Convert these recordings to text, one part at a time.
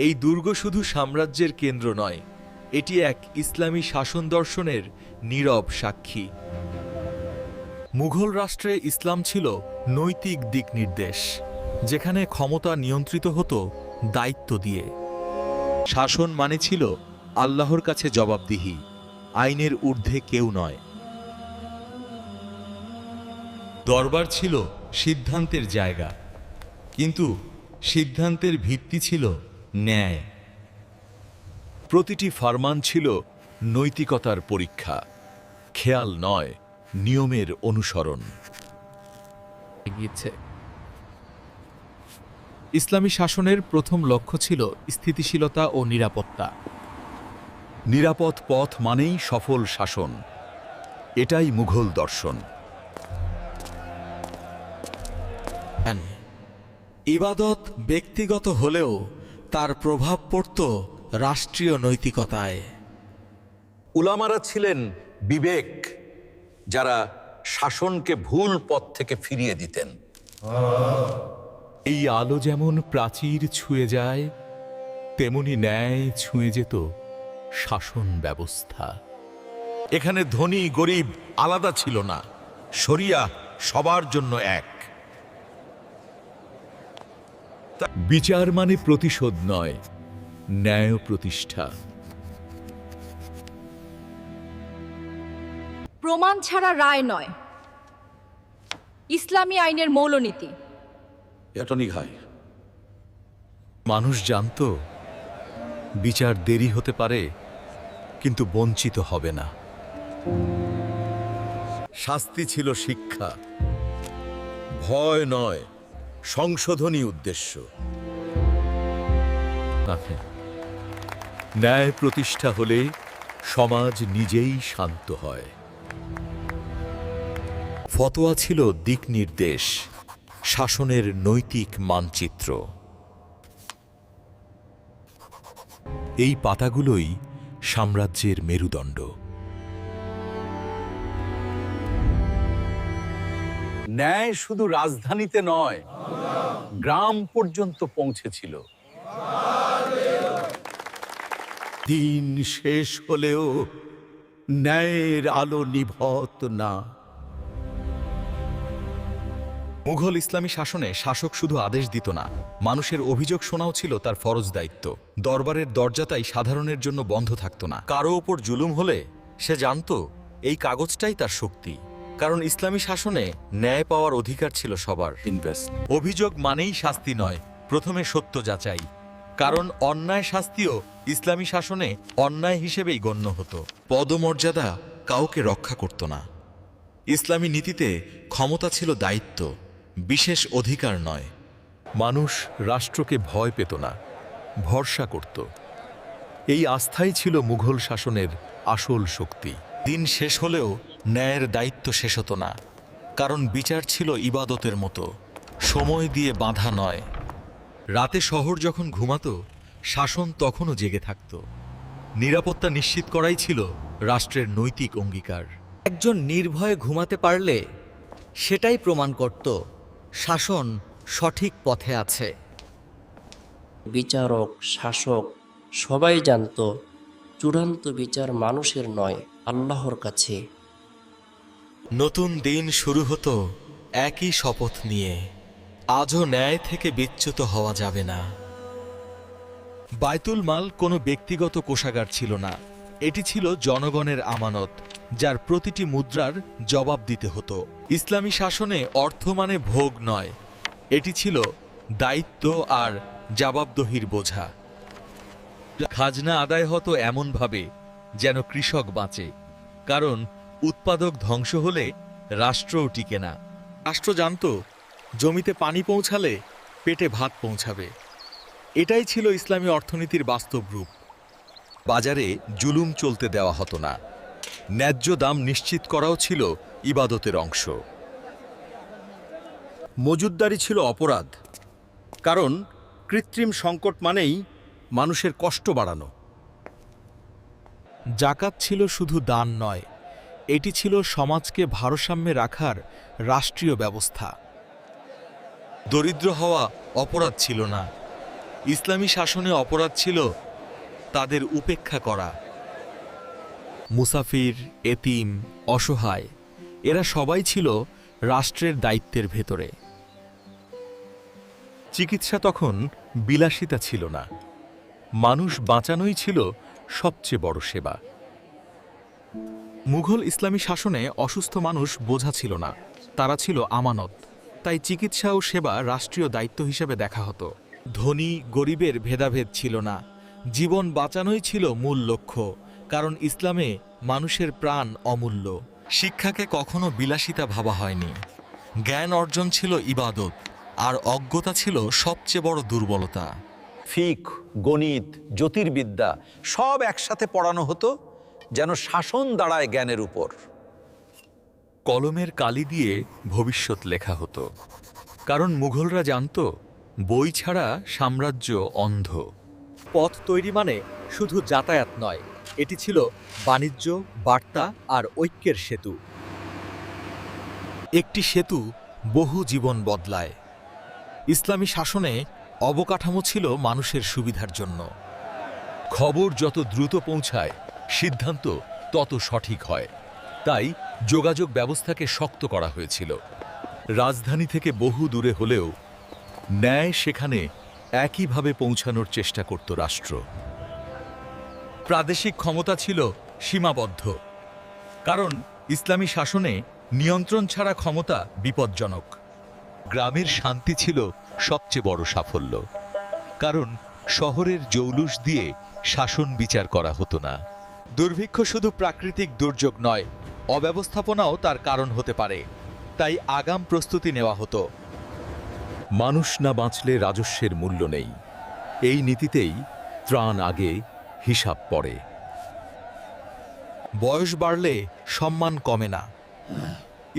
এই দুর্গ শুধু সাম্রাজ্যের কেন্দ্র নয়, এটি এক ইসলামী শাসন দর্শনের নীরব সাক্ষী। মুঘল রাষ্ট্রে ইসলাম ছিল নৈতিক দিকনির্দেশ, যেখানে ক্ষমতা নিয়ন্ত্রিত হতো দায়িত্ব দিয়ে। শাসন মানে ছিল আল্লাহর কাছে জবাবদিহি, আইনের ঊর্ধ্বে কেউ নয়। দরবার ছিল সিদ্ধান্তের জায়গা, কিন্তু সিদ্ধান্তের ভিত্তি ছিল ন্যায়। প্রতিটি ফরমান ছিল নৈতিকতার পরীক্ষা, খেয়াল নয়, নিয়মের অনুসরণ। ইসলামী শাসনের প্রথম লক্ষ্য ছিল স্থিতিশীলতা ও নিরাপত্তা। নিরাপদ পথ মানেই সফল শাসন, এটাই মুঘল দর্শন। ইবাদত ব্যক্তিগত হলেও তার প্রভাব পড়ত রাষ্ট্রীয় নৈতিকতায়। উলামারা ছিলেন বিবেক, যারা শাসনকে ভুল পথ থেকে ফিরিয়ে দিতেন। এই আলো যেমন প্রাচীর ছুঁয়ে যায়, তেমনি ন্যায় ছুঁয়ে যেত শাসন ব্যবস্থা। এখানে ধনী গরিব আলাদা ছিল না, শরিয়া সবার জন্য এক। বিচার মানে প্রতিশোধ নয়, ন্যায় প্রতিষ্ঠা। প্রমাণ ছাড়া রায় নয়, ইসলামী আইনের মৌলনীতি। এটা নিঘায় মানুষ জানত বিচার দেরি হতে পারে, কিন্তু বঞ্চিত হবে না। শাস্তি ছিল শিক্ষা, ভয় নয়, সংশোধনী উদ্দেশ্য। ন্যায় প্রতিষ্ঠা হলে সমাজ নিজেই শান্ত হয়। ফতোয়া ছিল দিক নির্দেশ, শাসনের নৈতিক মানচিত্র। এই পাতাগুলোই সাম্রাজ্যের মেরুদণ্ড। ন্যায় শুধু রাজধানীতে নয়, গ্রাম পর্যন্ত পৌঁছেছিল। দিন শেষ হলেও ন্যায়ের আলো নিভত না। মুঘল ইসলামী শাসনে শাসক শুধু আদেশ দিত না, মানুষের অভিযোগ শোনাও ছিল তার ফরজ দায়িত্ব। দরবারের দরজাটাই সাধারণের জন্য বন্ধ থাকত না। কারো ওপর জুলুম হলে সে জানত এই কাগজটাই তার শক্তি, কারণ ইসলামী শাসনে ন্যায় পাওয়ার অধিকার ছিল সবার। অভিযোগ মানেই শাস্তি নয়, প্রথমে সত্য যাচাই, কারণ অন্যায় শাস্তিও ইসলামী শাসনে অন্যায় হিসেবেই গণ্য হতো। পদমর্যাদা কাউকে রক্ষা করত না। ইসলামী নীতিতে ক্ষমতা ছিল দায়িত্ব, বিশেষ অধিকার নয়। মানুষ রাষ্ট্রকে ভয় পেত না, ভরসা করত। এই আস্থাই ছিল মুঘল শাসনের আসল শক্তি। দিন শেষ হলেও ন্যায়ের দায়িত্ব শেষ হতো না, কারণ বিচার ছিল ইবাদতের মতো, সময় দিয়ে বাঁধা নয়। রাতে শহর যখন ঘুমাতো, শাসন তখনও জেগে থাকত। নিরাপত্তা নিশ্চিত করাই ছিল রাষ্ট্রের নৈতিক অঙ্গীকার। একজন নির্ভয়ে ঘুমাতে পারলে সেটাই প্রমাণ করত শাসন সঠিক পথে আছে। বিচারক, শাসক সবাই জানত চূড়ান্ত বিচার মানুষের নয়, আল্লাহর কাছে। নতুন দিন শুরু হতো একই শপথ নিয়ে, আজও ন্যায় থেকে বিচ্যুত হওয়া যাবে না। বায়তুল মাল কোনো ব্যক্তিগত কোষাগার ছিল না, এটি ছিল জনগণের আমানত, যার প্রতিটি মুদ্রার জবাব দিতে হতো। ইসলামী শাসনে অর্থ মানে ভোগ নয়, এটি ছিল দায়িত্ব আর জবাবদিহির বোঝা। খাজনা আদায় হতো এমনভাবে যেন কৃষক বাঁচে, কারণ উৎপাদক ধ্বংস হলে রাষ্ট্রও টিকে না। রাষ্ট্র জানত জমিতে পানি পৌঁছালে পেটে ভাত পৌঁছাবে। এটাই ছিল ইসলামী অর্থনীতির বাস্তব রূপ। বাজারে জুলুম চলতে দেওয়া হতো না, ন্যায্য দাম নিশ্চিত করাও ছিল ইবাদতের অংশ। মজুদদারি ছিল অপরাধ, কারণ কৃত্রিম সংকট মানেই মানুষের কষ্ট বাড়ানো। জাকাত ছিল শুধু দান নয়, এটি ছিল সমাজকে ভারসাম্যে রাখার রাষ্ট্রীয় ব্যবস্থা। দরিদ্র হওয়া অপরাধ ছিল না, ইসলামী শাসনে অপরাধ ছিল তাদের উপেক্ষা করা। মুসাফির, এতিম, অসহায় এরা সবাই ছিল রাষ্ট্রের দায়িত্বের ভেতরে। চিকিৎসা তখন বিলাসিতা ছিল না, মানুষ বাঁচানোই ছিল সবচেয়ে বড় সেবা। মুঘল ইসলামী শাসনে অসুস্থ মানুষ বোঝা ছিল না, তারা ছিল আমানত। তাই চিকিৎসা ও সেবা রাষ্ট্রীয় দায়িত্ব হিসেবে দেখা হতো। ধনী গরিবের ভেদাভেদ ছিল না, জীবন বাঁচানোই ছিল মূল লক্ষ্য, কারণ ইসলামে মানুষের প্রাণ অমূল্য। শিক্ষাকে কখনো বিলাসিতা ভাবা হয়নি, জ্ঞান অর্জন ছিল ইবাদত, আর অজ্ঞতা ছিল সবচেয়ে বড় দুর্বলতা। ফিক, গণিত, জ্যোতির্বিদ্যা সব একসাথে পড়ানো হতো, যেন শাসন দাঁড়ায় জ্ঞানের উপর। কলমের কালি দিয়ে ভবিষ্যৎ লেখা হতো, কারণ মুঘলরা জানত বই ছাড়া সাম্রাজ্য অন্ধ। পথ তৈরি মানে শুধু যাতায়াত নয়, এটি ছিল বাণিজ্য, বার্তা আর ঐক্যের সেতু। একটি সেতু বহু জীবন বদলায়। ইসলামী শাসনে অবকাঠামো ছিল মানুষের সুবিধার জন্য। খবর যত দ্রুত পৌঁছায়, সিদ্ধান্ত তত সঠিক হয়। তাই যোগাযোগ ব্যবস্থাকে শক্ত করা হয়েছিল। রাজধানী থেকে বহু দূরে হলেও ন্যায় সেখানে একইভাবে পৌঁছানোর চেষ্টা করত রাষ্ট্র। প্রাদেশিক ক্ষমতা ছিল সীমাবদ্ধ, কারণ ইসলামী শাসনে নিয়ন্ত্রণ ছাড়া ক্ষমতা বিপজ্জনক। গ্রামের শান্তি ছিল সবচেয়ে বড় সাফল্য, কারণ শহরের জৌলুস দিয়ে শাসন বিচার করা হতো না। দুর্ভিক্ষ শুধু প্রাকৃতিক দুর্যোগ নয়, অব্যবস্থাপনাও তার কারণ হতে পারে, তাই আগাম প্রস্তুতি নেওয়া হতো। মানুষ না বাঁচলে রাজস্বের মূল্য নেই, এই নীতিতেই ত্রাণ আগে, হিসাব পরে। বয়স বাড়লে সম্মান কমে না।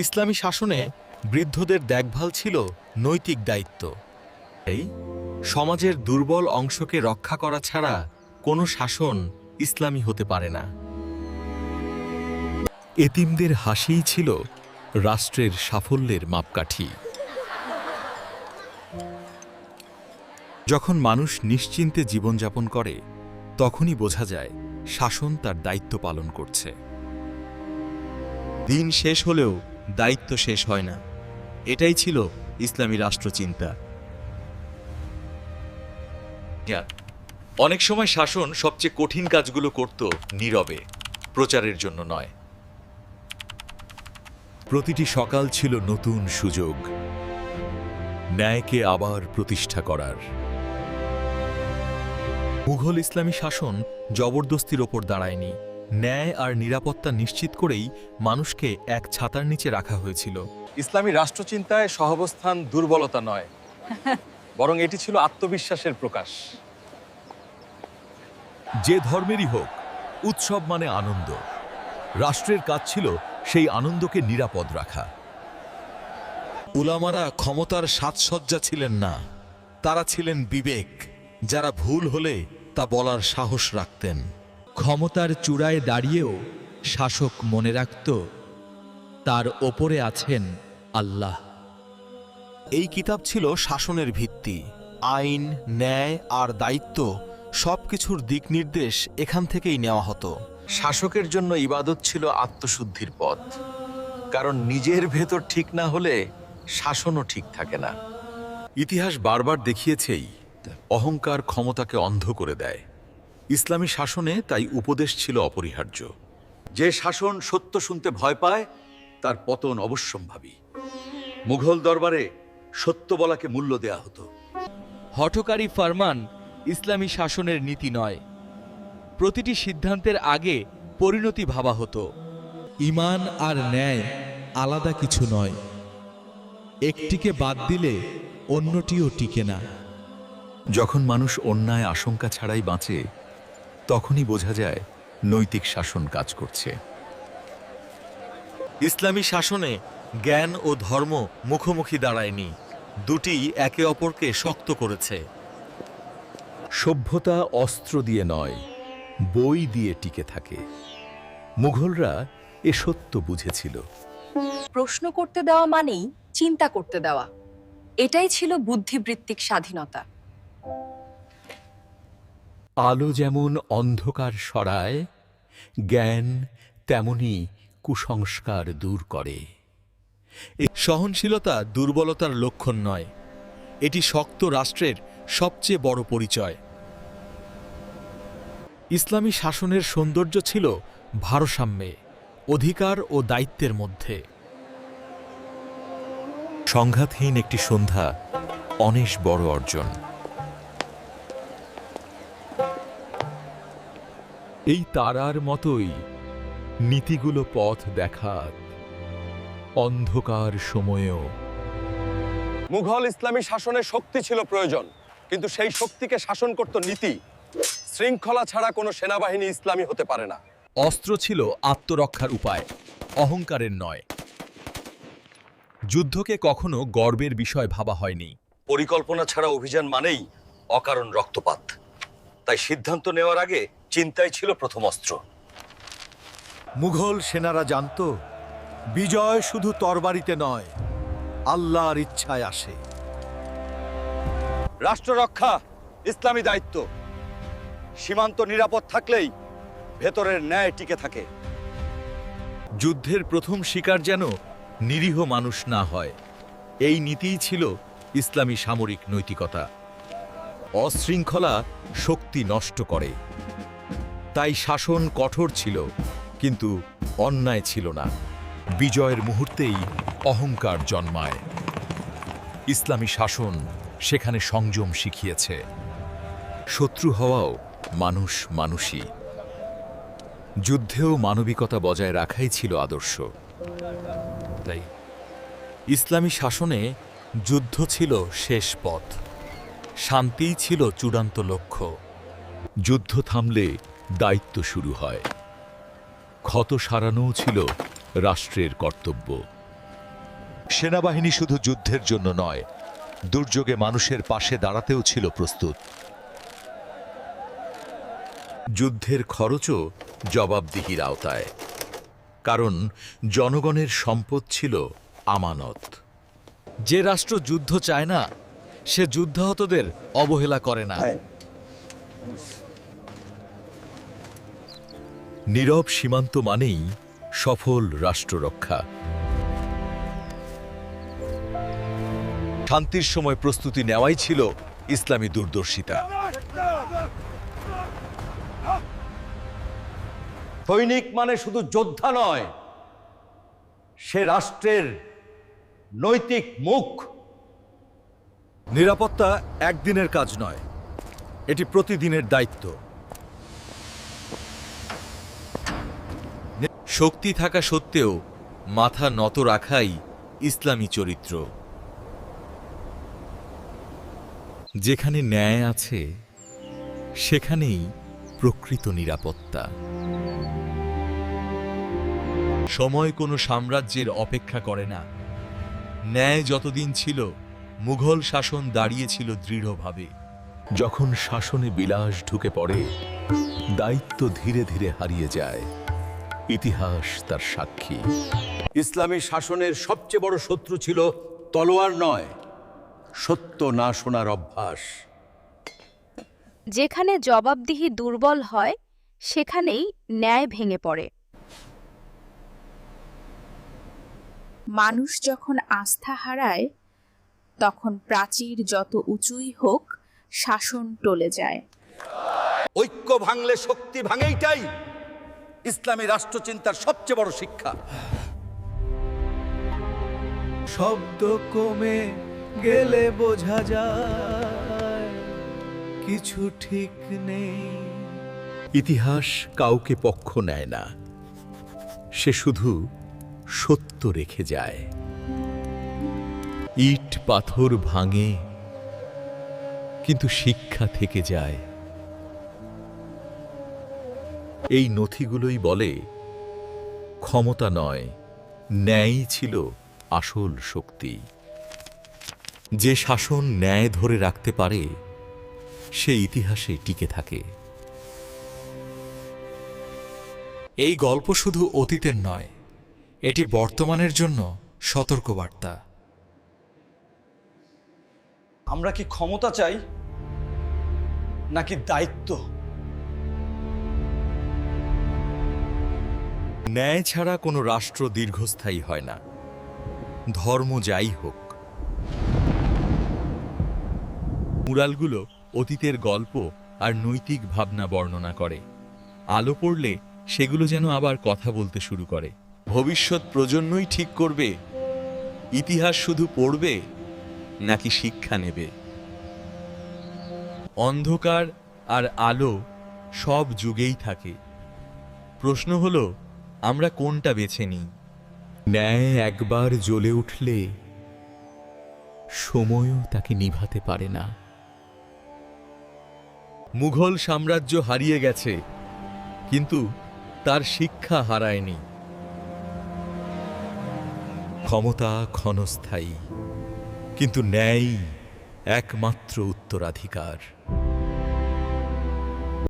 ইসলামী শাসনে বৃদ্ধদের দেখভাল ছিল নৈতিক দায়িত্ব। এই সমাজের দুর্বল অংশকে রক্ষা করা ছাড়া কোনো শাসন ইসলামী হতে পারে না। এতিমদের হাসিই ছিল রাষ্ট্রের সাফল্যের মাপকাঠি। যখন মানুষ নিশ্চিন্তে জীবনযাপন করে, তখনই বোঝা যায় শাসন তার দায়িত্ব পালন করছে। দিন শেষ হলেও দায়িত্ব শেষ হয় না, এটাই ছিল ইসলামী রাষ্ট্রচিন্তা। অনেক সময় শাসন সবচেয়ে কঠিন কাজগুলো করত নীরবে, প্রচারের জন্য নয়। প্রতিটি সকাল ছিল নতুন সুযোগ ন্যায়কে আবার প্রতিষ্ঠা করার। মুঘল ইসলামী শাসন জবরদস্তির ওপর দাঁড়ায়নি, ন্যায় আর নিরাপত্তা নিশ্চিত করেই মানুষকে এক ছাতার নিচে রাখা হয়েছিল। ইসলামী রাষ্ট্রচিন্তায় সহাবস্থান দুর্বলতা নয়, বরং এটি ছিল আত্মবিশ্বাসের প্রকাশ। যে ধর্মেরই হোক, উৎসব মানে আনন্দ। রাষ্ট্রের কাজ ছিল সেই আনন্দকে নিরাপদ রাখা। উলামারা ক্ষমতার সাজসজ্জা ছিলেন না, তারা ছিলেন বিবেক। যারা ভুল হলে তা বলার সাহস রাখতেন। ক্ষমতার চূড়ায় দাঁড়িয়েও শাসক মনে রাখত তার ওপরে আছেন আল্লাহ। এই কিতাব ছিল শাসনের ভিত্তি। আইন, ন্যায় আর দায়িত্ব সবকিছুর দিক নির্দেশ এখান থেকেই নেওয়া হতো। শাসকের জন্য ইবাদত ছিল আত্মশুদ্ধির পথ, কারণ নিজের ভেতর ঠিক না হলে শাসনও ঠিক থাকে না। ইতিহাস বারবার দেখিয়েছেই অহংকার ক্ষমতাকে অন্ধ করে দেয়। ইসলামী শাসনে তাই উপদেশ ছিল অপরিহার্য। যে শাসন সত্য শুনতে ভয় পায়, তার পতন অবশ্যম্ভাবী। মুঘল দরবারে সত্য বলাকে মূল্য দেয়া হতো। হঠকারী ফরমান ইসলামী শাসনের নীতি নয়, প্রতিটি সিদ্ধান্তের আগে পরিণতি ভাবা হতো। ঈমান আর ন্যায় আলাদা কিছু নয়, একটিকে বাদ দিলে অন্যটিও টিকে না। যখন মানুষ অন্যায় আশঙ্কা ছাড়াই বাঁচে, তখনই বোঝা যায় নৈতিক শাসন কাজ করছে। ইসলামী শাসনে জ্ঞান ও ধর্ম মুখোমুখি দাঁড়ায়নি, দুটি একে অপরকে শক্ত করেছে। সভ্যতা অস্ত্র দিয়ে নয়, বই দিয়ে টিকে থাকে। মুঘলরা এ সত্য বুঝেছিল। প্রশ্ন করতে দেওয়া মানেই চিন্তা করতে দেওয়া, এটাই ছিল বুদ্ধিবৃত্তিক স্বাধীনতা। আলো যেমন অন্ধকার সরায়, জ্ঞান তেমনি কুসংস্কার দূর করে। এই সহনশীলতা দুর্বলতার লক্ষণ নয়, এটি শক্ত রাষ্ট্রের সবচেয়ে বড় পরিচয়। ইসলামী শাসনের সৌন্দর্য ছিল ভারসাম্যে, অধিকার ও দায়িত্বের মধ্যে। সংঘাতহীন একটি সন্ধ্যা অনেক বড় অর্জন। এই তারার মতোই নীতিগুলো পথ দেখাত অন্ধকার সময়েও। মুঘল ইসলামী শাসনের শক্তি ছিল প্রয়োজন, কিন্তু সেই শক্তিকে শাসন করত নীতি। শৃঙ্খলা ছাড়া কোনো সেনাবাহিনী ইসলামী হতে পারে না। অস্ত্র ছিল আত্মরক্ষার উপায়, অহংকারের নয়। যুদ্ধকে কখনো গর্বের বিষয় ভাবা হয়নি। পরিকল্পনা ছাড়া অভিযান মানেই অকারণ রক্তপাত। তাই সিদ্ধান্ত নেওয়ার আগে চিন্তাই ছিল প্রথম অস্ত্র। মুঘল সেনারা জানত বিজয় শুধু তরবারিতে নয়, আল্লাহর ইচ্ছায় আসে। রাষ্ট্র রক্ষা ইসলামী দায়িত্ব। সীমান্ত নিরাপদ থাকলেই ভেতরের ন্যায় টিকে থাকে। যুদ্ধের প্রথম শিকার যেন নিরীহ মানুষ না হয়, এই নীতিই ছিল ইসলামী সামরিক নৈতিকতা। অশৃঙ্খলা শক্তি নষ্ট করে, তাই শাসন কঠোর ছিল, কিন্তু অন্যায় ছিল না। বিজয়ের মুহূর্তেই অহংকার জন্মায়। ইসলামী শাসন সেখানে সংযম শিখিয়েছে। শত্রু হওয়াও মানুষ মানুষই। যুদ্ধেও মানবিকতা বজায় রাখাই ছিল আদর্শ। তাই ইসলামী শাসনে যুদ্ধ ছিল শেষ পথ, শান্তিই ছিল চূড়ান্ত লক্ষ্য। যুদ্ধ থামলে দায়িত্ব শুরু হয়। ক্ষত সারানোও ছিল রাষ্ট্রের কর্তব্য। সেনাবাহিনী শুধু যুদ্ধের জন্য নয়, দুর্যোগে মানুষের পাশে দাঁড়াতেও ছিল প্রস্তুত। যুদ্ধের খরচও জবাবদিহির আওতায়, কারণ জনগণের সম্পদ ছিল আমানত। যে রাষ্ট্র যুদ্ধ চায় না, সে যুদ্ধাহতদের অবহেলা করে না। নীরব সীমান্ত মানেই সফল রাষ্ট্ররক্ষা। শান্তির সময় প্রস্তুতি নেওয়াই ছিল ইসলামী দূরদর্শিতা। সৈনিক মানে শুধু যোদ্ধা নয়, সে রাষ্ট্রের নৈতিক মুখ। নিরাপত্তা একদিনের কাজ নয়, এটি প্রতিদিনের দায়িত্ব। শক্তি থাকা সত্ত্বেও মাথা নত রাখাই ইসলামী চরিত্র। যেখানে ন্যায় আছে, সেখানেই প্রকৃত নিরাপত্তা। সময় কোনো সাম্রাজ্যের অপেক্ষা করে না। ন্যায় যতদিন ছিল, মুঘল শাসন দাঁড়িয়েছিল দৃঢ়ভাবে। যখন শাসনে বিলাস ঢুকে পড়ে, দায়িত্ব ধীরে ধীরে হারিয়ে যায়। ইতিহাস তার সাক্ষী। ইসলামী শাসনের সবচেয়ে বড় শত্রু ছিল তলোয়ার নয়, সত্য না শোনার অভ্যাস। যেখানে জবাবদিহি দুর্বল হয়, সেখানেই ন্যায় ভেঙে পড়ে। মানুষ যখন আস্থা হারায়, তখন প্রাচীর যত উঁচুই হোক, শাসন টলে যায়। ঐক্য ভাঙলে শক্তি ভাঙেইটাই ইসলামী রাষ্ট্রচিন্তার সবচেয়ে বড় শিক্ষা। শব্দ কমে গেলে বোঝা যায় কিছু ঠিক নেই। ইতিহাস কাউকে পক্ষ নেয় না, সে শুধু সত্য রেখে যায়। ইট পাথর ভাঙে, কিন্তু শিক্ষা থেকে যায়। এই নথিগুলোই বলে, ক্ষমতা নয়, ন্যায়ই ছিল আসল শক্তি। যে শাসন ন্যায় ধরে রাখতে পারে, সে ইতিহাসে টিকে থাকে। এই গল্প শুধু অতীতের নয়, এটি বর্তমানের জন্য সতর্কবার্তা। আমরা কি ক্ষমতা চাই নাকি দায়িত্ব? ন্যায় ছাড়া কোনো রাষ্ট্র দীর্ঘস্থায়ী হয় না, ধর্ম যাই হোক। মুরালগুলো অতীতের গল্প আর নৈতিক ভাবনা বর্ণনা করে। আলো পড়লে সেগুলো যেন আবার কথা বলতে শুরু করে। ভবিষ্যৎ প্রজন্মই ঠিক করবে ইতিহাস শুধু পড়বে নাকি শিক্ষা নেবে। অন্ধকার আর আলো সব যুগেই থাকে। প্রশ্ন হলো আমরা কোনটা বেছে নিই। ন্যায় একবার জ্বলে উঠলে সময়ও তাকে নিভাতে পারে না। মুঘল সাম্রাজ্য হারিয়ে গেছে, কিন্তু তার শিক্ষা হারায়নি। ক্ষমতা ক্ষণস্থায়ী, কিন্তু ন্যায় একমাত্র উত্তরাধিকার।